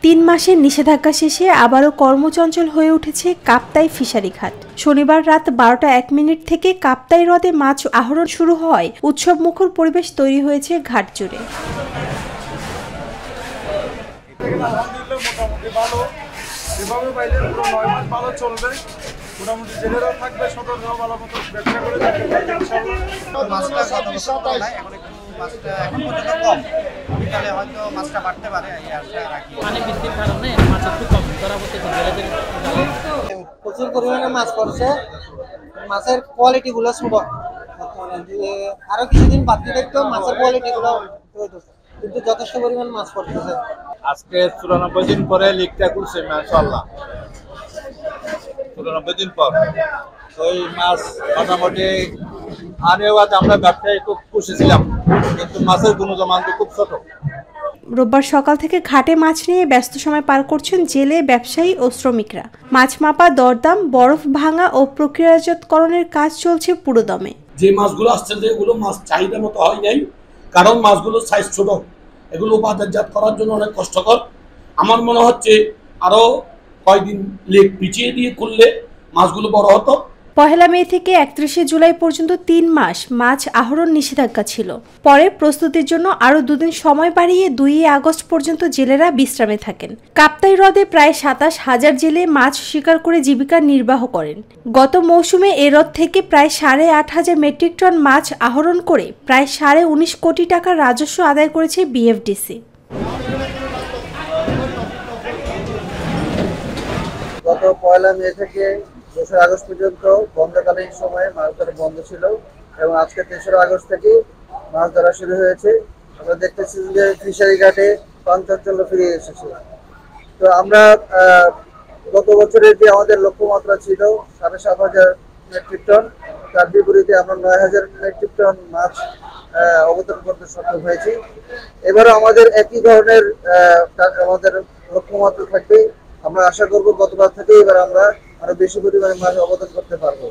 3 মাসের নিষেধাজ্ঞা শেষে আবারও কর্মচঞ্চল হয়ে উঠেছে কাপ্তাই ফিশারি ঘাট। শনিবার রাত 12টা 1 মিনিট থেকে কাপ্তাই হ্রদে মাছ আহরণ শুরু হওয়ায় উৎসবমুখর পরিবেশ তৈরি হয়েছে ঘাট জুড়ে। প্রচুর পরিমাণে মাছ পড়ছে, মাছের কোয়ালিটি গুলো ছোট, আরো কিছুদিন বাদ দিয়ে দেখতো মাছের কোয়ালিটি গুলো কিন্তু যথেষ্ট পরিমাণ মাছ পড়তেছে। আজকে 94 দিন পরে লিগটা খুলছে মাশাআল্লাহ, 94 দিন পর তো এই মাছ মোটামুটি আনেওয়াজ আমরা ব্যবসায়ী খুব খুশি ছিলাম, কিন্তু মাছের গুণমান খুব ছোট। রোববার সকাল থেকে ঘাটে মাছ নিয়ে ব্যস্ত সময় পার করছেন জেলে, ব্যবসায়ী ও শ্রমিকরা। মাছ মাপা, দরদাম, বরফ ভাঙা ও প্রক্রিয়াজাতকরণের কাজ চলছে পুরোদমে। যে মাছগুলো আসছে যেগুলো মাছ চাহিদা মতো হয় নাই, কারণ মাছগুলোর সাইজ ছোট, এগুলো বাজারজাত করার জন্য অনেক কষ্টকর। আমার মনে হচ্ছে আরো কয়েকদিন লেগ পিছিয়ে দিয়ে করলে মাছগুলো বড় হতো। 1 মে থেকে 31 জুলাই পর্যন্ত 3 মাস মাছ আহরণ নিষেধাজ্ঞা ছিল। পরে প্রস্তুতির জন্য আরও 2 দিন সময় বাড়িয়ে 2 আগস্ট পর্যন্ত জেলেরা বিশ্রামে থাকেন। কাপ্তাই হ্রদে প্রায় 27,000 জেলে মাছ শিকার করে জীবিকা নির্বাহ করেন। গত মৌসুমে এ হ্রদ থেকে প্রায় 8,500 মেট্রিক টন মাছ আহরণ করে প্রায় 19.5 কোটি টাকার রাজস্ব আদায় করেছে বিএফডিসি। গত 1 মে থেকে 2 আগস্ট পর্যন্ত বন্ধকালীন সময়ে মাছ ধরা বন্ধ ছিল এবং আজকে 3 আগস্ট থেকে মাছ ধরা শুরু হয়েছে। আমরা দেখতেছি যে ফিশারি ঘাটে পানচঞ্চল্য ফিরে এসেছে। তো আমরা গত বছরের যে আমাদের লক্ষ্যমাত্রা ছিল 7,500 মেট্রিক টন, তার বিপরীতে আমরা 9,000 মেট্রিক টন মাছ অবতরণ করতে সক্ষম হয়েছি। এবারও আমাদের একই ধরনের আমাদের লক্ষ্যমাত্রা থাকবে। আমরা আশা করব গতবার থেকে এবার আমরা আরো বেশি পরিমাণে মাছ অবদান করতে পারবো।